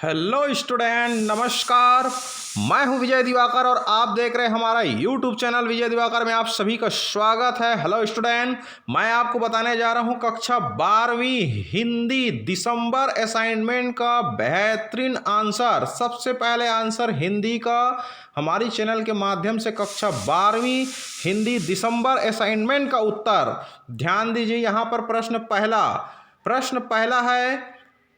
Hello student, नमस्कार। मैं हूं विजय दिवाकर और आप देख रहे हैं हमारा यूट्यूब चैनल विजय दिवाकर में आप सभी का स्वागत है। हेलो स्टूडेंट, मैं आपको बताने जा रहा हूं कक्षा 12वीं हिंदी दिसंबर असाइनमेंट का बेहतरीन आंसर। सबसे पहले आंसर हिंदी का हमारी चैनल के माध्यम से कक्षा 12वीं हिंदी दिसंबर असाइनमेंट का उत्तर ध्यान दीजिए। यहाँ पर प्रश्न पहला है,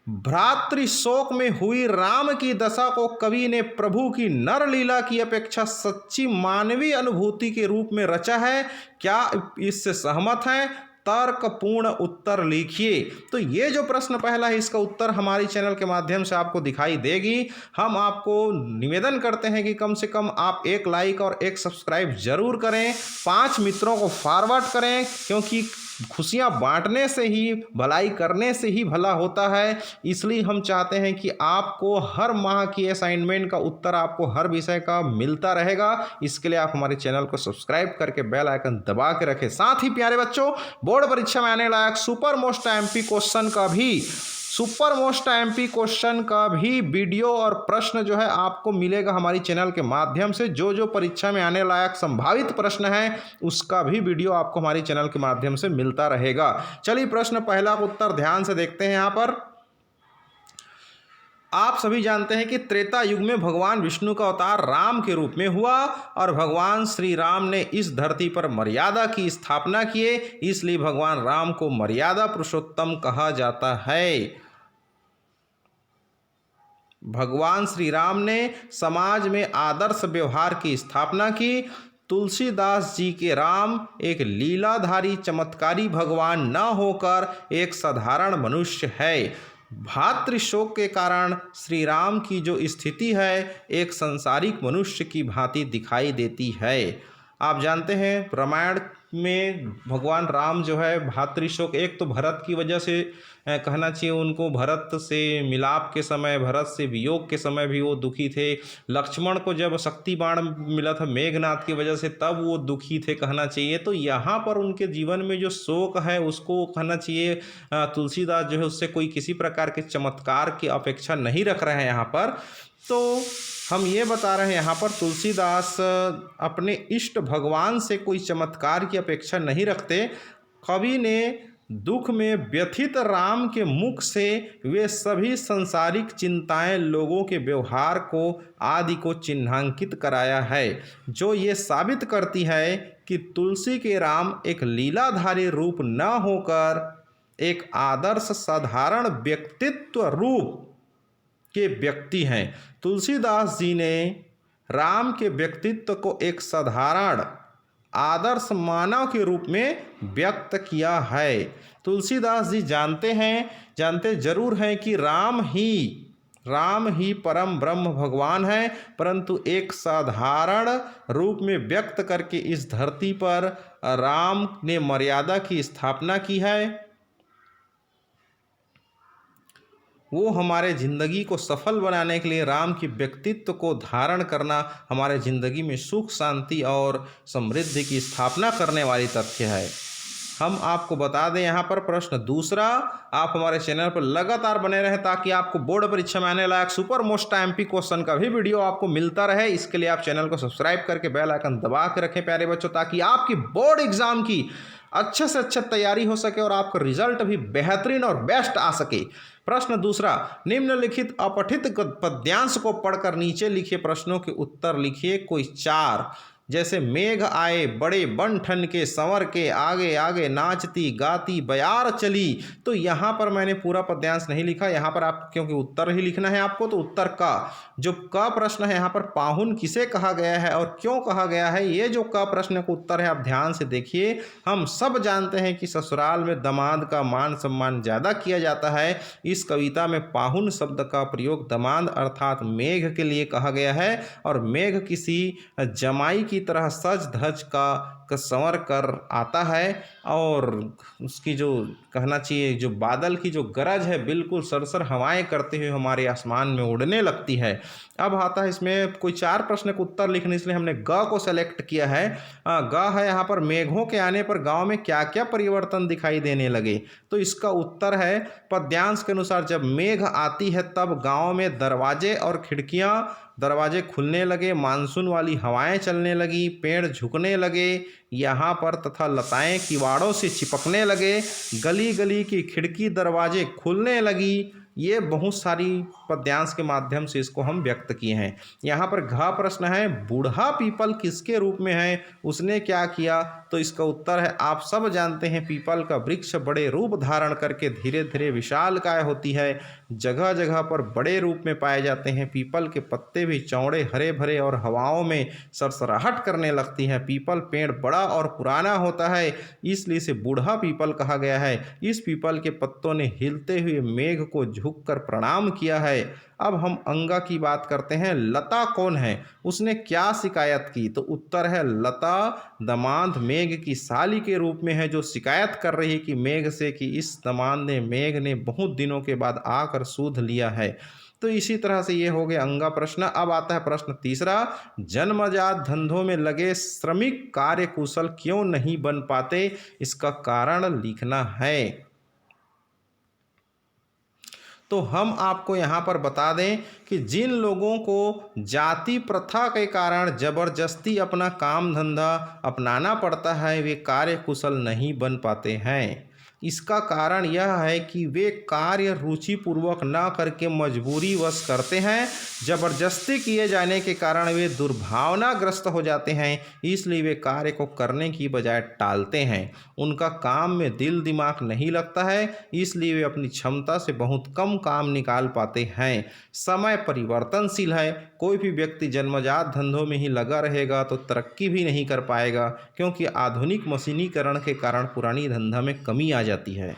भ्रातृ शोक में हुई राम की दशा को कवि ने प्रभु की नर लीला की अपेक्षा सच्ची मानवीय अनुभूति के रूप में रचा है। क्या इससे सहमत हैं? तर्कपूर्ण उत्तर लिखिए। तो ये जो प्रश्न पहला है, इसका उत्तर हमारी चैनल के माध्यम से आपको दिखाई देगी। हम आपको निवेदन करते हैं कि कम से कम आप एक लाइक और एक सब्सक्राइब जरूर करें, 5 मित्रों को फॉरवर्ड करें, क्योंकि खुशियां बांटने से ही, भलाई करने से ही भला होता है। इसलिए हम चाहते हैं कि आपको हर माह की असाइनमेंट का उत्तर आपको हर विषय का मिलता रहेगा। इसके लिए आप हमारे चैनल को सब्सक्राइब करके बेल आइकन दबा के रखें। साथ ही प्यारे बच्चों, बोर्ड परीक्षा में आने लायक सुपर मोस्ट एमपी क्वेश्चन का भी वीडियो और प्रश्न जो है आपको मिलेगा हमारी चैनल के माध्यम से। जो परीक्षा में आने लायक संभावित प्रश्न है, उसका भी वीडियो आपको हमारी चैनल के माध्यम से मिलता रहेगा। चलिए प्रश्न पहला का उत्तर ध्यान से देखते हैं। यहाँ पर आप सभी जानते हैं कि त्रेता युग में भगवान विष्णु का अवतार राम के रूप में हुआ और भगवान श्री राम ने इस धरती पर मर्यादा की स्थापना किए, इसलिए भगवान राम को मर्यादा पुरुषोत्तम कहा जाता है। भगवान श्री राम ने समाज में आदर्श व्यवहार की स्थापना की। तुलसीदास जी के राम एक लीलाधारी चमत्कारी भगवान न होकर एक साधारण मनुष्य है। भातृशोक के कारण श्री राम की जो स्थिति है, एक सांसारिक मनुष्य की भांति दिखाई देती है। आप जानते हैं रामायण में भगवान राम जो है भातृशोक, एक तो भरत की वजह से कहना चाहिए उनको, भरत से मिलाप के समय, भरत से वियोग के समय भी वो दुखी थे। लक्ष्मण को जब शक्ति बाण मिला था मेघनाथ की वजह से, तब वो दुखी थे कहना चाहिए। तो यहाँ पर उनके जीवन में जो शोक है उसको कहना चाहिए तुलसीदास जो है उससे कोई किसी प्रकार के चमत्कार की अपेक्षा नहीं रख रहे हैं। यहाँ पर तो हम ये बता रहे हैं, यहाँ पर तुलसीदास अपने इष्ट भगवान से कोई चमत्कार की अपेक्षा नहीं रखते। कवि ने दुख में व्यथित राम के मुख से वे सभी सांसारिक चिंताएं लोगों के व्यवहार को आदि को चिन्हांकित कराया है, जो ये साबित करती है कि तुलसी के राम एक लीलाधारी रूप न होकर एक आदर्श साधारण व्यक्तित्व रूप के व्यक्ति हैं। तुलसीदास जी ने राम के व्यक्तित्व को एक साधारण आदर्श मानव के रूप में व्यक्त किया है। तुलसीदास जी जानते जरूर हैं कि राम ही परम ब्रह्म भगवान है, परंतु एक साधारण रूप में व्यक्त करके इस धरती पर राम ने मर्यादा की स्थापना की है। वो हमारे ज़िंदगी को सफल बनाने के लिए राम की व्यक्तित्व को धारण करना हमारे ज़िंदगी में सुख, शांति और समृद्धि की स्थापना करने वाली तथ्य है। हम आपको बता दें यहाँ पर प्रश्न दूसरा, आप हमारे चैनल पर लगातार बने रहें ताकि आपको बोर्ड परीक्षा में आने लायक सुपर मोस्ट एमपी क्वेश्चन का भी वीडियो आपको मिलता रहे। इसके लिए आप चैनल को सब्सक्राइब करके बेल आइकन दबा के रखें प्यारे बच्चों, ताकि आपकी बोर्ड एग्जाम की अच्छे से अच्छे तैयारी हो सके और आपका रिजल्ट भी बेहतरीन और बेस्ट आ सके। प्रश्न दूसरा, निम्नलिखित अपठित पद्यांश को पढ़कर नीचे लिखे प्रश्नों के उत्तर लिखिए। कोई 4, जैसे मेघ आए बड़े बन ठन के, संवर के आगे आगे नाचती गाती बयार चली। तो यहाँ पर मैंने पूरा पद्यांश नहीं लिखा, यहाँ पर आप क्योंकि उत्तर ही लिखना है आपको, तो उत्तर का जो क प्रश्न है यहाँ पर, पाहुन किसे कहा गया है और क्यों कहा गया है, ये जो क प्रश्न का उत्तर है आप ध्यान से देखिए। हम सब जानते हैं कि ससुराल में दामाद का मान सम्मान ज़्यादा किया जाता है। इस कविता में पाहुन शब्द का प्रयोग दामाद अर्थात मेघ के लिए कहा गया है, और मेघ किसी जमाई की तरह सज धज का संवर कर आता है और उसकी जो कहना चाहिए जो बादल की जो गरज है बिल्कुल सरसर हवाएं करते हुए हमारे आसमान में उड़ने लगती है। अब आता है इसमें कोई 4 प्रश्न का उत्तर लिखने, इसलिए हमने ग को सेलेक्ट किया है। ग है यहाँ पर, मेघों के आने पर गांव में क्या क्या परिवर्तन दिखाई देने लगे। तो इसका उत्तर है पद्यांश के अनुसार जब मेघ आती है तब गांव में दरवाजे खुलने लगे, मानसून वाली हवाएं चलने लगी, पेड़ झुकने लगे यहाँ पर तथा लताएं किवाड़ों से चिपकने लगे, गली गली की खिड़की दरवाजे खुलने लगी। ये बहुत सारी पद्यांश के माध्यम से इसको हम व्यक्त किए हैं। यहाँ पर घ प्रश्न है, बूढ़ा पीपल किसके रूप में है, उसने क्या किया। तो इसका उत्तर है, आप सब जानते हैं पीपल का वृक्ष बड़े रूप धारण करके धीरे धीरे विशालकाय होती है, जगह जगह पर बड़े रूप में पाए जाते हैं। पीपल के पत्ते भी चौड़े हरे भरे और हवाओं में सरसराहट करने लगती हैं। पीपल पेड़ बड़ा और पुराना होता है, इसलिए इसे बूढ़ा पीपल कहा गया है। इस पीपल के पत्तों ने हिलते हुए मेघ को झुककर प्रणाम किया है। अब हम अंगा की बात करते हैं। लता कौन है, उसने क्या शिकायत की। तो उत्तर है, लता दमाद मेघ की साली के रूप में है, जो शिकायत कर रही है कि मेघ से कि इस दमाद ने मेघ ने बहुत दिनों के बाद आकर सूध लिया है। तो इसी तरह से ये हो गया अंगा प्रश्न। अब आता है प्रश्न तीसरा, जन्मजात धंधों में लगे श्रमिक कार्य कुशल क्यों नहीं बन पाते, इसका कारण लिखना है। तो हम आपको यहाँ पर बता दें कि जिन लोगों को जाति प्रथा के कारण जबरदस्ती अपना काम धंधा अपनाना पड़ता है वे कार्य कुशल नहीं बन पाते हैं। इसका कारण यह है कि वे कार्य रुचिपूर्वक न करके मजबूरीवश करते हैं। जबरदस्ती किए जाने के कारण वे दुर्भावनाग्रस्त हो जाते हैं, इसलिए वे कार्य को करने की बजाय टालते हैं। उनका काम में दिल दिमाग नहीं लगता है, इसलिए वे अपनी क्षमता से बहुत कम काम निकाल पाते हैं। समय परिवर्तनशील है, कोई भी व्यक्ति जन्मजात धंधों में ही लगा रहेगा तो तरक्की भी नहीं कर पाएगा, क्योंकि आधुनिक मशीनीकरण के कारण पुरानी धंधा में कमी आ जाती है।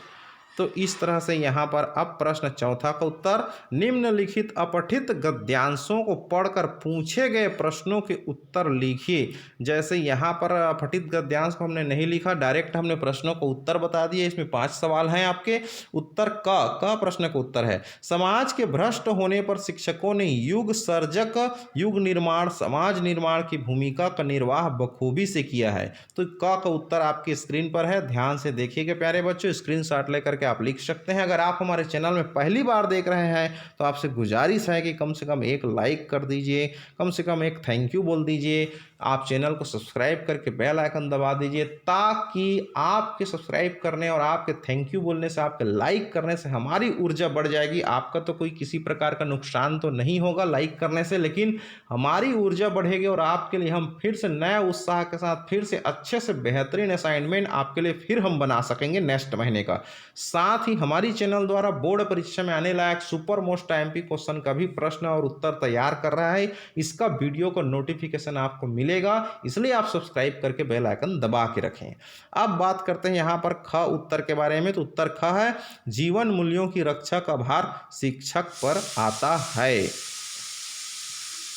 तो इस तरह से यहाँ पर अब प्रश्न चौथा का उत्तर, निम्नलिखित अपठित गद्यांशों को पढ़कर पूछे गए प्रश्नों के उत्तर लिखिए। जैसे यहाँ पर अपठित गद्यांश को हमने नहीं लिखा, डायरेक्ट हमने प्रश्नों को उत्तर बता दिए। इसमें 5 सवाल हैं आपके। उत्तर क प्रश्न का उत्तर है, समाज के भ्रष्ट होने पर शिक्षकों ने युग सर्जक युग निर्माण समाज निर्माण की भूमिका का निर्वाह बखूबी से किया है। तो क का उत्तर आपकी स्क्रीन पर है, ध्यान से देखिएगा प्यारे बच्चों, स्क्रीनशॉट लेकर आप लिख सकते हैं। अगर आप हमारे चैनल में पहली बार देख रहे हैं तो आपसे गुजारिश है कि कम से कम एक लाइक कर दीजिए, कम से कम एक थैंक यू बोल दीजिए। आप चैनल को सब्सक्राइब करके बेल आइकन दबा दीजिए, ताकि आपके सब्सक्राइब करने और आपके थैंक यू बोलने से, आपके लाइक करने से हमारी ऊर्जा बढ़ जाएगी। आपका तो कोई किसी प्रकार का नुकसान तो नहीं होगा लाइक करने से, लेकिन हमारी ऊर्जा बढ़ेगी और आपके लिए हम फिर से नए उत्साह के साथ फिर से अच्छे से बेहतरीन असाइनमेंट आपके लिए फिर हम बना सकेंगे नेक्स्ट महीने का। साथ ही हमारी चैनल द्वारा बोर्ड परीक्षा में आने लायक सुपर मोस्ट आईएमपी क्वेश्चन का भी प्रश्न और उत्तर तैयार कर रहा है। इसका वीडियो का नोटिफिकेशन आपको मिलेगा, इसलिए आप सब्सक्राइब करके बेल आइकन दबा के रखें। अब बात करते हैं यहाँ पर ख उत्तर के बारे में। तो उत्तर ख है, जीवन मूल्यों की रक्षा का भार शिक्षक पर आता है।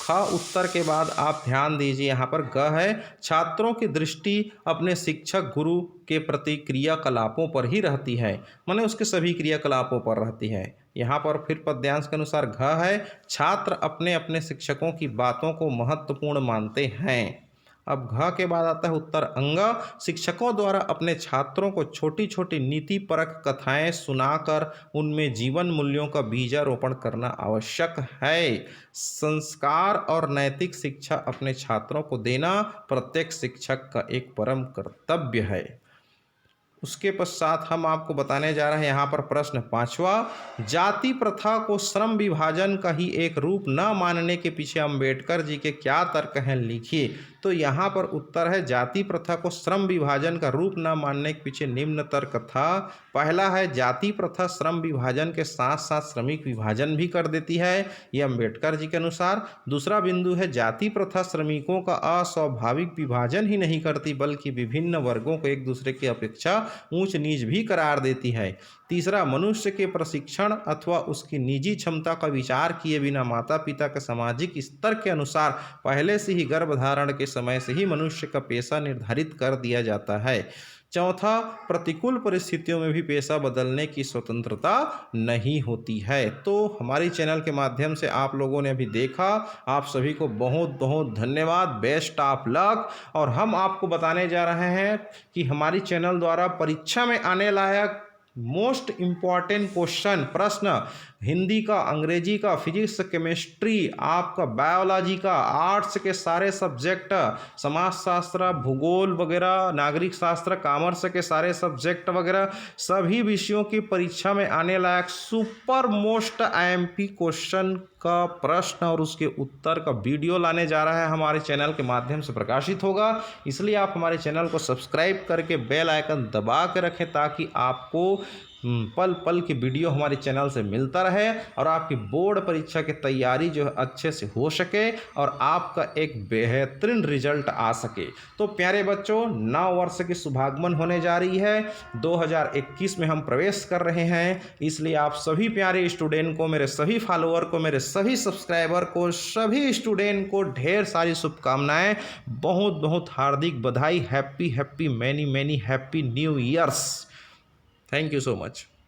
ख उत्तर के बाद आप ध्यान दीजिए, यहाँ पर ग है, छात्रों की दृष्टि अपने शिक्षक गुरु के प्रति क्रियाकलापों पर ही रहती है, माने उसके सभी क्रियाकलापों पर रहती है। यहाँ पर फिर पद्यांश के अनुसार घ है, छात्र अपने अपने शिक्षकों की बातों को महत्वपूर्ण मानते हैं। अब घ के बाद आता है उत्तर अंग, शिक्षकों द्वारा अपने छात्रों को छोटी छोटी नीति परक कथाएं सुनाकर उनमें जीवन मूल्यों का बीजारोपण करना आवश्यक है। संस्कार और नैतिक शिक्षा अपने छात्रों को देना प्रत्येक शिक्षक का एक परम कर्तव्य है। उसके पश्चात हम आपको बताने जा रहे हैं यहाँ पर प्रश्न 5वां, जाति प्रथा को श्रम विभाजन का ही एक रूप न मानने के पीछे अंबेडकर जी के क्या तर्क हैं, लिखिए। तो यहाँ पर उत्तर है, जाति प्रथा को श्रम विभाजन का रूप न मानने के पीछे निम्न तर्क था। पहला है, जाति प्रथा श्रम विभाजन के साथ साथ श्रमिक विभाजन भी कर देती है, यह अंबेडकर जी के अनुसार। दूसरा बिंदु है, जाति प्रथा श्रमिकों का अस्वाभाविक विभाजन ही नहीं करती बल्कि विभिन्न वर्गों को एक दूसरे की अपेक्षा ऊंच नीच भी करार देती है। तीसरा, मनुष्य के प्रशिक्षण अथवा उसकी निजी क्षमता का विचार किए बिना माता पिता के सामाजिक स्तर के अनुसार पहले से ही गर्भधारण के समय से ही मनुष्य का पेशा निर्धारित कर दिया जाता है। चौथा, प्रतिकूल परिस्थितियों में भी पेशा बदलने की स्वतंत्रता नहीं होती है। तो हमारी चैनल के माध्यम से आप लोगों ने अभी देखा, आप सभी को बहुत बहुत धन्यवाद, बेस्ट ऑफ लक। और हम आपको बताने जा रहे हैं कि हमारी चैनल द्वारा परीक्षा में आने लायक मोस्ट इम्पॉर्टेंट क्वेश्चन, प्रश्न, हिंदी का, अंग्रेजी का, फिजिक्स, केमिस्ट्री, आपका बायोलॉजी का, आर्ट्स के सारे सब्जेक्ट, समाजशास्त्र, भूगोल वगैरह, नागरिक शास्त्र, कॉमर्स के सारे सब्जेक्ट वगैरह सभी विषयों की परीक्षा में आने लायक सुपर मोस्ट आईएमपी क्वेश्चन का प्रश्न और उसके उत्तर का वीडियो लाने जा रहा है, हमारे चैनल के माध्यम से प्रकाशित होगा। इसलिए आप हमारे चैनल को सब्सक्राइब करके बेल आइकन दबा के रखें ताकि आपको पल पल की वीडियो हमारे चैनल से मिलता रहे और आपकी बोर्ड परीक्षा की तैयारी जो है अच्छे से हो सके और आपका एक बेहतरीन रिजल्ट आ सके। तो प्यारे बच्चों, नव वर्ष की शुभागमन होने जा रही है, 2021 में हम प्रवेश कर रहे हैं। इसलिए आप सभी प्यारे स्टूडेंट को, मेरे सभी फॉलोअर को, मेरे सभी सब्सक्राइबर को, सभी स्टूडेंट को ढेर सारी शुभकामनाएं, बहुत बहुत हार्दिक बधाई। Happy happy many many happy new years. Thank you so much.